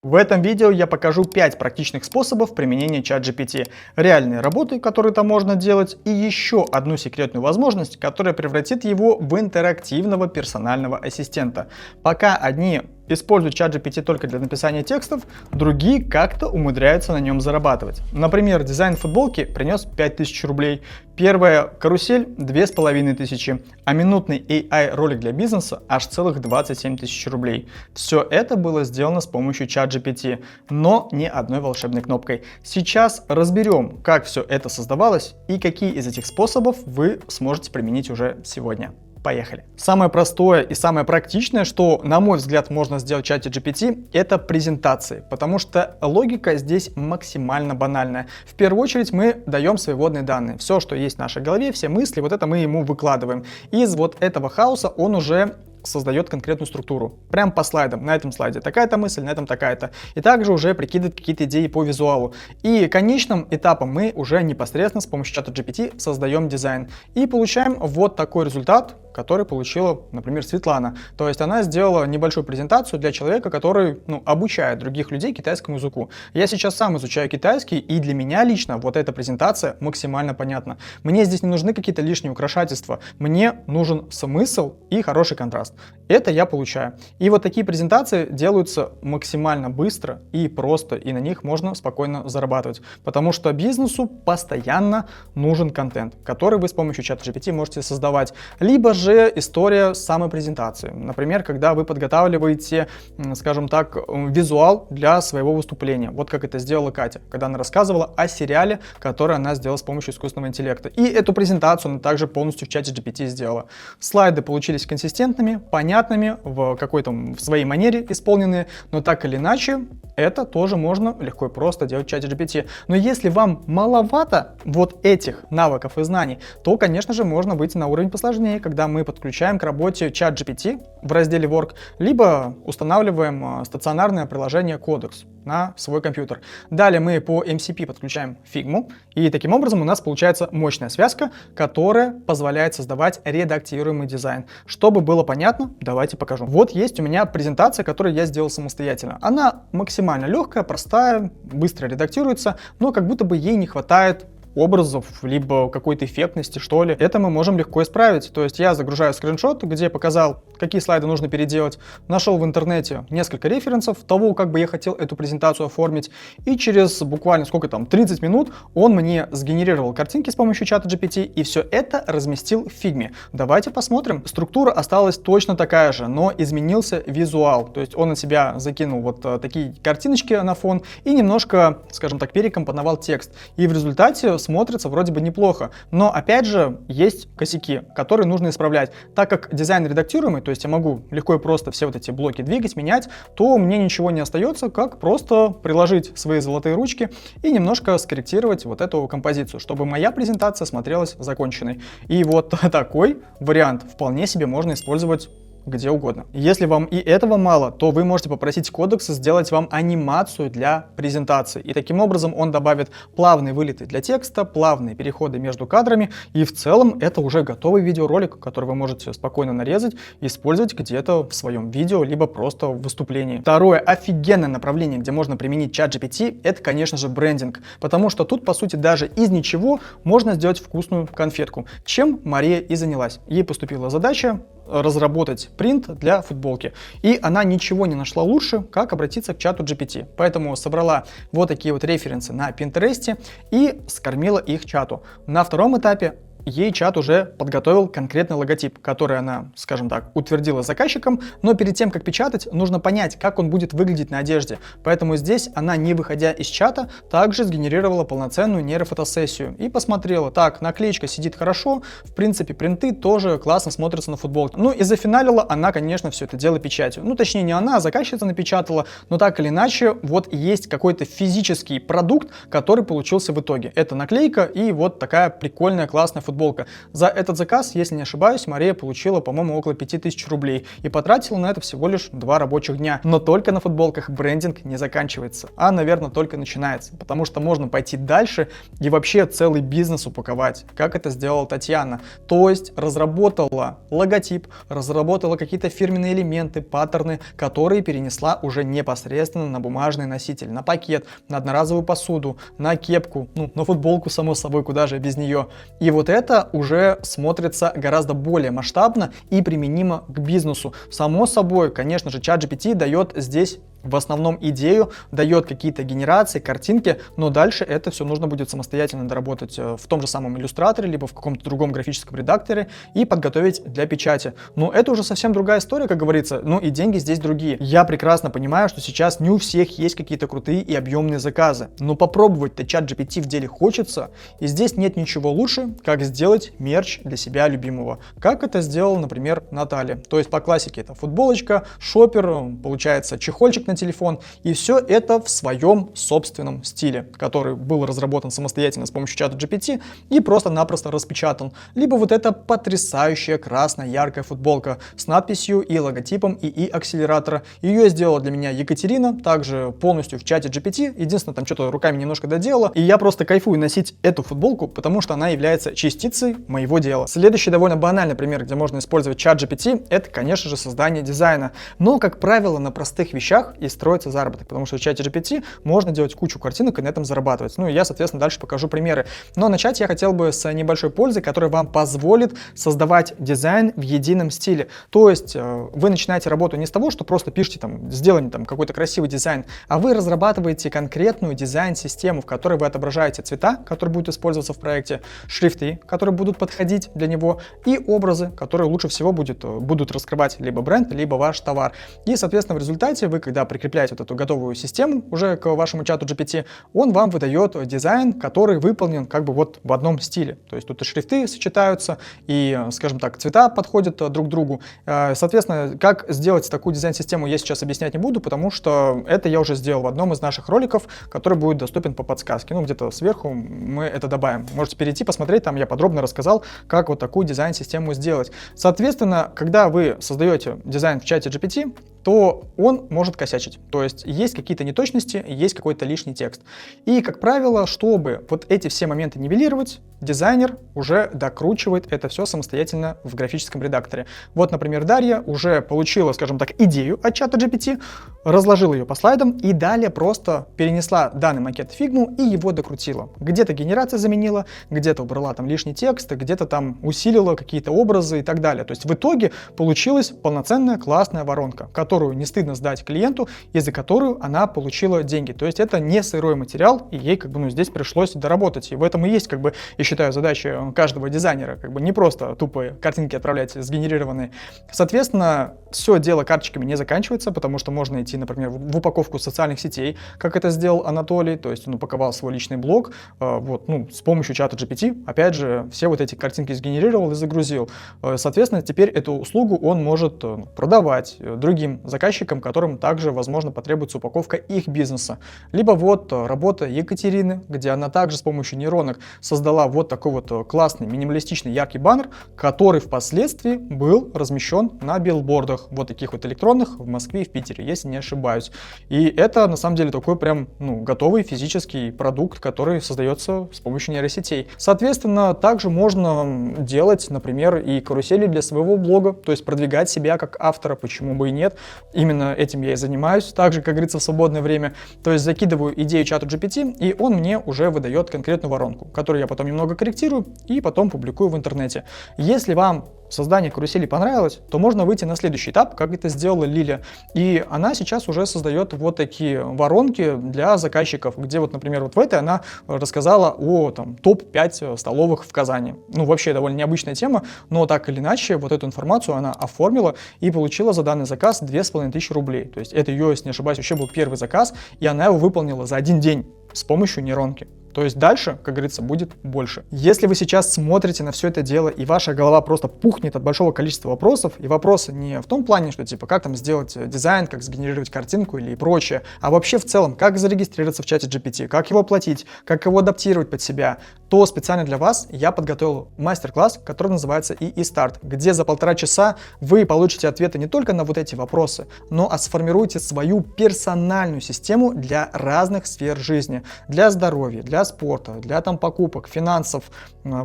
В этом видео я покажу 5 практичных способов применения ChatGPT, реальные работы, которые там можно делать, и еще одну секретную возможность, которая превратит его в интерактивного персонального ассистента. Пока одни используют ChatGPT только для написания текстов, другие как-то умудряются на нем зарабатывать. Например, дизайн футболки принес 5000 рублей, первая карусель 2500, а минутный AI-ролик для бизнеса аж целых 27 тысяч рублей. Все это было сделано с помощью ChatGPT, но не одной волшебной кнопкой. Сейчас разберем, как все это создавалось и какие из этих способов вы сможете применить уже сегодня. Поехали. Самое простое и самое практичное, что, на мой взгляд, можно сделать в чате GPT, это презентации, потому что логика здесь максимально банальная. В первую очередь мы даем свои вводные данные. Все, что есть в нашей голове, все мысли, вот это мы ему выкладываем. Из вот этого хаоса он уже создает конкретную структуру. Прям по слайдам. На этом слайде такая-то мысль, на этом такая-то. И также уже прикидывает какие-то идеи по визуалу. И конечным этапом мы уже непосредственно с помощью чата GPT создаем дизайн. И получаем вот такой результат, который получила, например, Светлана. То есть она сделала небольшую презентацию для человека, который обучает других людей китайскому языку. Я сейчас сам изучаю китайский, и для меня лично вот эта презентация максимально понятна. Мне здесь не нужны какие-то лишние украшательства. Мне нужен смысл и хороший контраст. Это я получаю. И вот такие презентации делаются максимально быстро и просто, и на них можно спокойно зарабатывать. Потому что бизнесу постоянно нужен контент, который вы с помощью чата GPT можете создавать. Либо же история самой презентации. Например, когда вы подготавливаете, скажем так, визуал для своего выступления. Вот как это сделала Катя, когда она рассказывала о сериале, который она сделала с помощью искусственного интеллекта. И эту презентацию она также полностью в чате GPT сделала. Слайды получились консистентными, понятными, в какой-то в своей манере исполненные, но так или иначе, это тоже можно легко и просто делать в чате GPT. Но если вам маловато вот этих навыков и знаний, то, конечно же, можно выйти на уровень посложнее, когда мы подключаем к работе чат GPT в разделе Work, либо устанавливаем стационарное приложение Codex на свой компьютер. Далее мы по MCP подключаем Figma, и таким образом у нас получается мощная связка, которая позволяет создавать редактируемый дизайн. Чтобы было понятно, давайте покажу. Вот есть у меня презентация, которую я сделал самостоятельно. Она максимально легкая, простая, быстро редактируется, но как будто бы ей не хватает образов, либо какой-то эффектности, что ли. Это мы можем легко исправить. То есть я загружаю скриншот, где показал, какие слайды нужно переделать, нашел в интернете несколько референсов того, как бы я хотел эту презентацию оформить, и через буквально, 30 минут он мне сгенерировал картинки с помощью чата GPT, и все это разместил в Figma. Давайте посмотрим. Структура осталась точно такая же, но изменился визуал. То есть он на себя закинул вот такие картиночки на фон и немножко, скажем так, перекомпоновал текст. И в результате смотрится вроде бы неплохо, но опять же есть косяки, которые нужно исправлять. Так как дизайн редактируемый, то есть я могу легко и просто все вот эти блоки двигать, менять, то мне ничего не остается, как просто приложить свои золотые ручки и немножко скорректировать вот эту композицию, чтобы моя презентация смотрелась законченной. И вот такой вариант вполне себе можно использовать где угодно. Если вам и этого мало, то вы можете попросить Codex сделать вам анимацию для презентации. И таким образом он добавит плавные вылеты для текста, плавные переходы между кадрами. И в целом это уже готовый видеоролик, который вы можете спокойно нарезать и использовать где-то в своем видео, либо просто в выступлении. Второе офигенное направление, где можно применить чат GPT, это, конечно же, брендинг. Потому что тут, по сути, даже из ничего можно сделать вкусную конфетку. Чем Мария и занялась. Ей поступила задача разработать принт для футболки. И она ничего не нашла лучше, как обратиться к чату GPT. Поэтому собрала вот такие вот референсы на Pinterest и скормила их чату. На втором этапе ей чат уже подготовил конкретный логотип, который она, скажем так, утвердила заказчиком, но перед тем, как печатать, нужно понять, как он будет выглядеть на одежде. Поэтому здесь она, не выходя из чата, также сгенерировала полноценную нейрофотосессию и посмотрела, так, наклеечка сидит хорошо, в принципе, принты тоже классно смотрятся на футболке. Ну и зафиналила она, конечно, все это дело печатью. Ну, точнее, не она, а заказчица напечатала, но так или иначе, вот есть какой-то физический продукт, который получился в итоге. Это наклейка и вот такая прикольная, классная футболка футболка. За этот заказ, если не ошибаюсь, Мария получила, по-моему, около 5000 рублей и потратила на это всего лишь 2 рабочих дня. Но только на футболках брендинг не заканчивается, а, наверное, только начинается, потому что можно пойти дальше и вообще целый бизнес упаковать, как это сделала Татьяна. То есть разработала логотип, разработала какие-то фирменные элементы, паттерны, которые перенесла уже непосредственно на бумажный носитель, на пакет, на одноразовую посуду, на кепку, ну, на футболку, само собой, куда же без нее. И вот это уже смотрится гораздо более масштабно и применимо к бизнесу. Само собой, конечно же, ChatGPT дает здесь в основном идею, дает какие-то генерации, картинки, но дальше это все нужно будет самостоятельно доработать в том же самом иллюстраторе, либо в каком-то другом графическом редакторе и подготовить для печати. Но это уже совсем другая история, как говорится, ну и деньги здесь другие. Я прекрасно понимаю, что сейчас не у всех есть какие-то крутые и объемные заказы, но попробовать-то ChatGPT в деле хочется, и здесь нет ничего лучше, как сделать мерч для себя любимого. Как это сделала, например, Наталья. То есть по классике это футболочка, шопер, получается чехольчик на телефон, и все это в своем собственном стиле, который был разработан самостоятельно с помощью чата GPT и просто-напросто распечатан. Либо вот эта потрясающая красная яркая футболка с надписью и логотипом ИИ акселератора. Ее сделала для меня Екатерина, также полностью в чате GPT, единственное, там что-то руками немножко доделала, и я просто кайфую носить эту футболку, потому что она является частицей моего дела. Следующий довольно банальный пример, где можно использовать чат GPT, это, конечно же, создание дизайна. Но, как правило, на простых вещах и строится заработок, потому что в чате GPT можно делать кучу картинок и на этом зарабатывать. Ну и я, соответственно, дальше покажу примеры. Но начать я хотел бы с небольшой пользы, которая вам позволит создавать дизайн в едином стиле. То есть вы начинаете работу не с того, что просто пишете там, сделай мне там какой-то красивый дизайн, а вы разрабатываете конкретную дизайн-систему, в которой вы отображаете цвета, которые будут использоваться в проекте, шрифты, которые будут подходить для него, и образы, которые лучше всего будут раскрывать либо бренд, либо ваш товар. И, соответственно, в результате вы, когда прикрепляете вот эту готовую систему уже к вашему чату GPT, он вам выдает дизайн, который выполнен как бы вот в одном стиле. То есть тут и шрифты сочетаются, и, скажем так, цвета подходят друг к другу. Соответственно, как сделать такую дизайн-систему, я сейчас объяснять не буду, потому что это я уже сделал в одном из наших роликов, который будет доступен по подсказке. Ну, где-то сверху мы это добавим. Можете перейти, посмотреть, там я подробно рассказал, как вот такую дизайн-систему сделать. Соответственно, когда вы создаете дизайн в чате GPT, то он может косячить. То есть есть какие-то неточности, есть какой-то лишний текст. И, как правило, чтобы вот эти все моменты нивелировать, дизайнер уже докручивает это все самостоятельно в графическом редакторе. Вот, например, Дарья уже получила, скажем так, идею от чата GPT, разложила ее по слайдам и далее просто перенесла данный макет в Figma и его докрутила. Где-то генерация заменила, где-то убрала там лишний текст, где-то там усилила какие-то образы и так далее. То есть в итоге получилась полноценная классная воронка, которую не стыдно сдать клиенту и за которую она получила деньги. То есть это не сырой материал, и ей как бы здесь пришлось доработать. И в этом и есть, как бы, я считаю, задача каждого дизайнера, как бы не просто тупые картинки отправлять сгенерированные. Соответственно, все дело карточками не заканчивается, потому что можно идти, например, в упаковку социальных сетей, как это сделал Анатолий, то есть он упаковал свой личный блог, с помощью чата GPT, опять же, все вот эти картинки сгенерировал и загрузил. Соответственно, теперь эту услугу он может продавать другим заказчикам, которым также, возможно, потребуется упаковка их бизнеса. Либо вот работа Екатерины, где она также с помощью нейронок создала вот такой вот классный, минималистичный, яркий баннер, который впоследствии был размещен на билбордах, вот таких вот электронных в Москве и в Питере, если не ошибаюсь. И это, на самом деле, такой прям, готовый физический продукт, который создается с помощью нейросетей. Соответственно, также можно делать, например, и карусели для своего блога, то есть продвигать себя как автора, почему бы и нет. Именно этим я и занимаюсь, также, как говорится, в свободное время. То есть закидываю идею чату GPT, и он мне уже выдает конкретную воронку, которую я потом немного корректирую и потом публикую в интернете. Если вам создание карусели понравилось, то можно выйти на следующий этап, как это сделала Лиля. И она сейчас уже создает вот такие воронки для заказчиков, где вот, например, вот в этой она рассказала о топ-5 столовых в Казани. Вообще довольно необычная тема, но так или иначе вот эту информацию она оформила и получила за данный заказ 2500 рублей. То есть это ее, если не ошибаюсь, вообще был первый заказ, и она его выполнила за один день с помощью нейронки. То есть дальше, как говорится, будет больше. Если вы сейчас смотрите на все это дело, и ваша голова просто пухнет от большого количества вопросов, и вопросы не в том плане, что типа как там сделать дизайн, как сгенерировать картинку или прочее, а вообще в целом, как зарегистрироваться в чате GPT, как его оплатить, как его адаптировать под себя, то специально для вас я подготовил мастер-класс, который называется ИИ Старт, где за 1,5 часа вы получите ответы не только на вот эти вопросы, но сформируете свою персональную систему для разных сфер жизни, для здоровья, для спорта, для там покупок, финансов,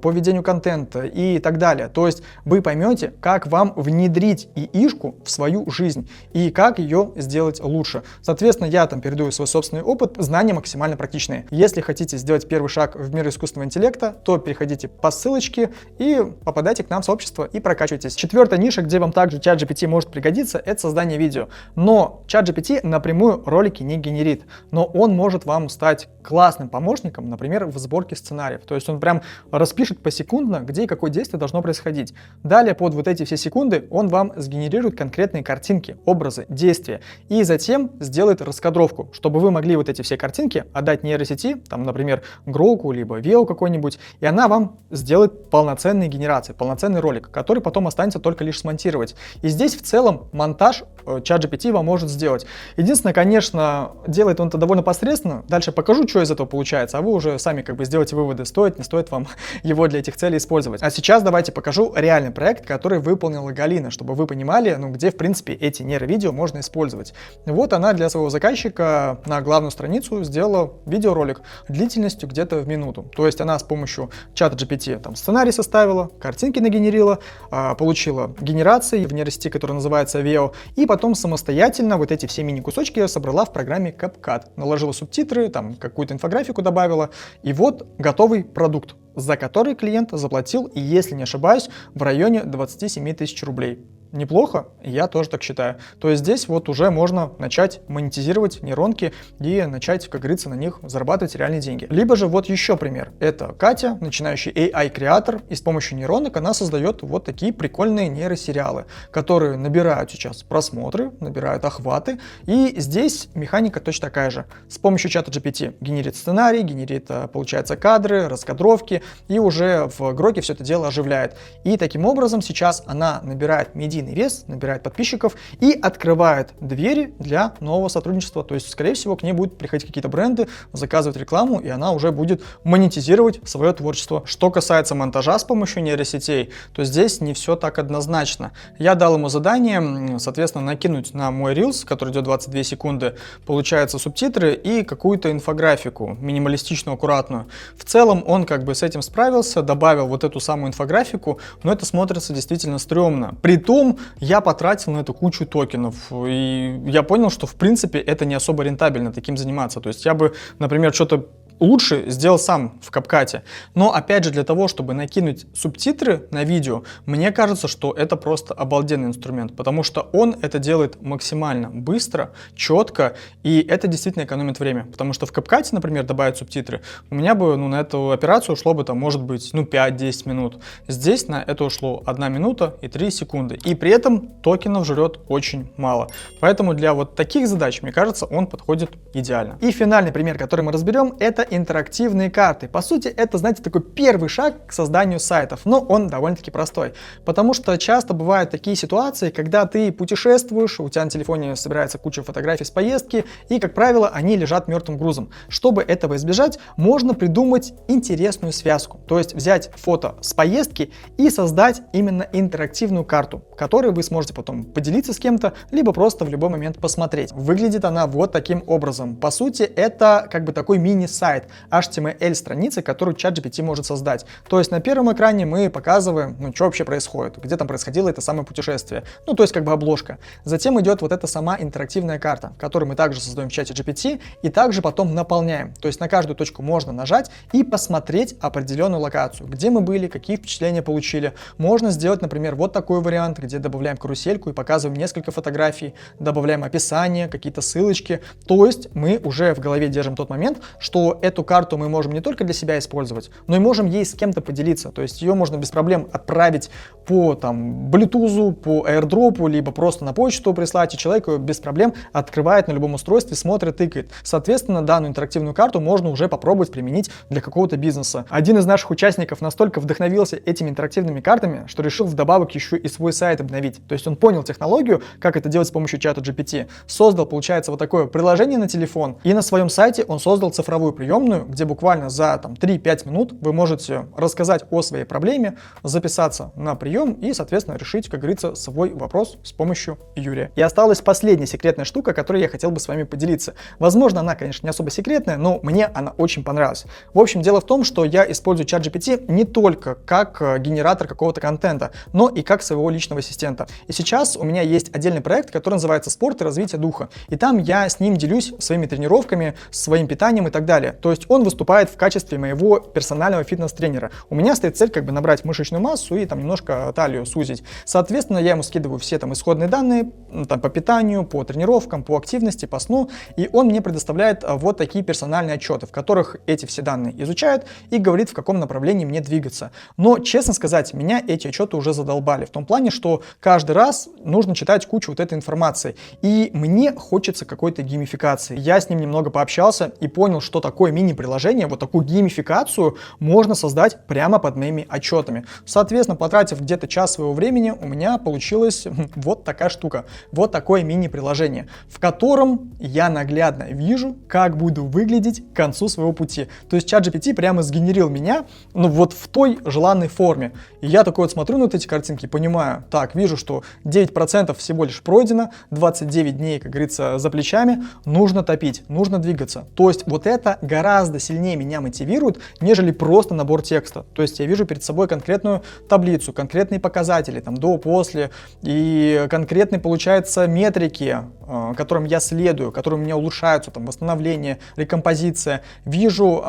по ведению контента и так далее. То есть вы поймете, как вам внедрить ИИшку в свою жизнь и как ее сделать лучше. Соответственно, я там передаю свой собственный опыт, знания максимально практичные. Если хотите сделать первый шаг в мир искусственного интеллекта, то переходите по ссылочке и попадайте к нам в сообщество и прокачивайтесь. Четвертая ниша, где вам также чат GPT может пригодиться, это создание видео. Но чат GPT напрямую ролики не генерит, но он может вам стать классным помощником, например, в сборке сценариев. То есть он прям распишет посекундно, где и какое действие должно происходить. Далее под вот эти все секунды он вам сгенерирует конкретные картинки, образы, действия и затем сделает раскадровку, чтобы вы могли вот эти все картинки отдать нейросети, там, например, Гроку либо Вео какой-нибудь, и она вам сделает полноценные генерации, полноценный ролик, который потом останется только лишь смонтировать. И здесь в целом монтаж чат GPT вам может сделать. Единственное, конечно, делает он это довольно посредственно. Дальше покажу, что из этого получается, а вы уже сами как бы сделайте выводы, стоит, не стоит вам его для этих целей использовать. А сейчас давайте покажу реальный проект, который выполнила Галина, чтобы вы понимали, ну, где, в принципе, эти нейровидео можно использовать. Вот она для своего заказчика на главную страницу сделала видеоролик длительностью где-то в минуту. То есть она с помощью чата GPT там сценарий составила, картинки нагенерила, получила генерации в нейросети, которая называется Veo, и потом самостоятельно вот эти все мини-кусочки собрала в программе CapCut. Наложила субтитры, там какую-то инфографику добавила, и вот готовый продукт, за который клиент заплатил, и если не ошибаюсь, в районе 27 тысяч рублей. Неплохо, я тоже так считаю. То есть здесь вот уже можно начать монетизировать нейронки и начать, как говорится, на них зарабатывать реальные деньги. Либо же вот еще пример. Это Катя, начинающий AI-креатор, и с помощью нейронок она создает вот такие прикольные нейросериалы, которые набирают сейчас просмотры, набирают охваты, и здесь механика точно такая же. С помощью чата GPT генерит сценарий, генерит, получается, кадры, раскадровки, и уже в Гроке все это дело оживляет. И таким образом сейчас она набирает медийный вес, набирает подписчиков и открывает двери для нового сотрудничества. То есть, скорее всего, к ней будут приходить какие-то бренды, заказывать рекламу, и она уже будет монетизировать свое творчество. Что касается монтажа с помощью нейросетей, то здесь не все так однозначно. Я дал ему задание, соответственно, накинуть на мой Reels, который идет 22 секунды, получается, субтитры и какую-то инфографику, минималистичную, аккуратную. В целом он как бы с этим справился, добавил вот эту самую инфографику, но это смотрится действительно стрёмно. Притом я потратил на эту кучу токенов, и я понял, что в принципе это не особо рентабельно таким заниматься. То есть я бы, например, что-то лучше сделал сам в CapCut. Но опять же, для того, чтобы накинуть субтитры на видео, мне кажется, что это просто обалденный инструмент, потому что он это делает максимально быстро, четко, и это действительно экономит время. Потому что в CapCut, например, добавить субтитры, у меня бы на эту операцию ушло бы там, может быть, 5-10 минут. Здесь на это ушло 1 минута и 3 секунды. И при этом токенов жрет очень мало. Поэтому для вот таких задач, мне кажется, он подходит идеально. И финальный пример, который мы разберем, это интерактивные карты. По сути, это, знаете, такой первый шаг к созданию сайтов, но он довольно-таки простой, потому что часто бывают такие ситуации, когда ты путешествуешь, у тебя на телефоне собирается куча фотографий с поездки, и, как правило, они лежат мертвым грузом. Чтобы этого избежать, можно придумать интересную связку, то есть взять фото с поездки и создать именно интерактивную карту, которой вы сможете потом поделиться с кем-то, либо просто в любой момент посмотреть. Выглядит она вот таким образом. По сути, это как бы такой мини-сайт, HTML-страницы, которую ChatGPT может создать. То есть на первом экране мы показываем, что вообще происходит, где там происходило это самое путешествие. То есть как бы обложка. Затем идет вот эта сама интерактивная карта, которую мы также создаем в чате GPT и также потом наполняем. То есть на каждую точку можно нажать и посмотреть определенную локацию, где мы были, какие впечатления получили. Можно сделать, например, вот такой вариант, где добавляем карусельку и показываем несколько фотографий, добавляем описание, какие-то ссылочки. То есть мы уже в голове держим тот момент, что эту карту мы можем не только для себя использовать, но и можем ей с кем-то поделиться. То есть ее можно без проблем отправить по Bluetooth, по AirDrop, либо просто на почту прислать, и человек ее без проблем открывает на любом устройстве, смотрит, тыкает. Соответственно, данную интерактивную карту можно уже попробовать применить для какого-то бизнеса. Один из наших участников настолько вдохновился этими интерактивными картами, что решил вдобавок еще и свой сайт обновить. То есть он понял технологию, как это делать с помощью чата GPT, создал, получается, вот такое приложение на телефон, и на своем сайте он создал цифровую приемную, где буквально за 3-5 минут вы можете рассказать о своей проблеме, записаться на прием и, соответственно, решить, как говорится, свой вопрос с помощью Юрия. И осталась последняя секретная штука, которой я хотел бы с вами поделиться. Возможно, она, конечно, не особо секретная, но мне она очень понравилась. В общем, дело в том, что я использую чат GPT не только как генератор какого-то контента, но и как своего личного ассистента. И сейчас у меня есть отдельный проект, который называется «Спорт и развитие духа». И там я с ним делюсь своими тренировками, своим питанием и так далее. То есть он выступает в качестве моего персонального фитнес-тренера. У меня стоит цель набрать мышечную массу и немножко талию сузить. Соответственно, я ему скидываю все исходные данные по питанию, по тренировкам, по активности, по сну, и он мне предоставляет вот такие персональные отчеты, в которых эти все данные изучает и говорит, в каком направлении мне двигаться. Но, честно сказать, меня эти отчеты уже задолбали, в том плане, что каждый раз нужно читать кучу вот этой информации, и мне хочется какой-то геймификации. Я с ним немного пообщался и понял, что такое мини-приложение, вот такую геймификацию можно создать прямо под моими отчетами. Соответственно, потратив где-то час своего времени, у меня получилась вот такая штука, вот такое мини-приложение, в котором я наглядно вижу, как буду выглядеть к концу своего пути. То есть чат GPT прямо сгенерил меня, вот в той желанной форме. И я такой вот смотрю на вот эти картинки и понимаю, так, вижу, что 9% всего лишь пройдено, 29 дней, как говорится, за плечами, нужно топить, нужно двигаться. То есть вот это гораздо сильнее меня мотивирует, нежели просто набор текста. То есть я вижу перед собой конкретную таблицу, конкретные показатели, до, после, и конкретные, получается, метрики, которым я следую, которые у меня улучшаются, восстановление, рекомпозиция. Вижу,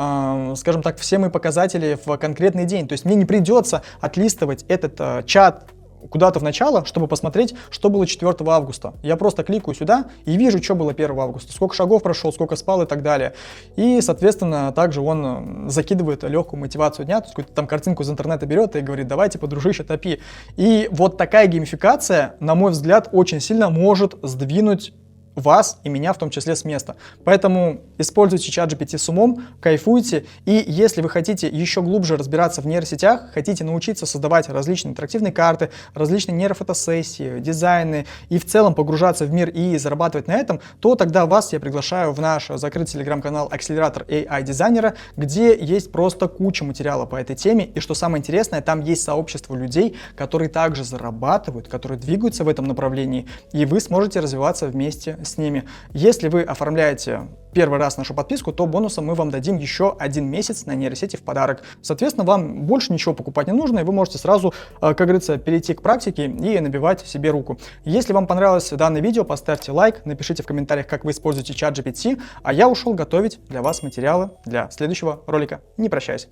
скажем так, все мои показатели в конкретный день. То есть мне не придется отлистывать этот чат куда-то в начало, чтобы посмотреть, что было 4 августа. Я просто кликаю сюда и вижу, что было 1 августа, сколько шагов прошел, сколько спал и так далее. И, соответственно, также он закидывает легкую мотивацию дня, то есть какую-то картинку из интернета берет и говорит, давайте, дружище, топи. И вот такая геймификация, на мой взгляд, очень сильно может сдвинуть вас и меня в том числе с места. Поэтому используйте чат GPT с умом, кайфуйте, и если вы хотите еще глубже разбираться в нейросетях, хотите научиться создавать различные интерактивные карты, различные нейрофотосессии, дизайны и в целом погружаться в мир и зарабатывать на этом, то тогда вас я приглашаю в наш закрытый телеграм-канал Акселератор AI Дизайнера, где есть просто куча материала по этой теме, и что самое интересное, там есть сообщество людей, которые также зарабатывают, которые двигаются в этом направлении, и вы сможете развиваться вместе с ними. Если вы оформляете первый раз нашу подписку, то бонусом мы вам дадим еще 1 месяц на нейросети в подарок. Соответственно, вам больше ничего покупать не нужно, и вы можете сразу, как говорится, перейти к практике и набивать себе руку. Если вам понравилось данное видео, поставьте лайк, напишите в комментариях, как вы используете чат GPT, а я ушел готовить для вас материалы для следующего ролика. Не прощаюсь.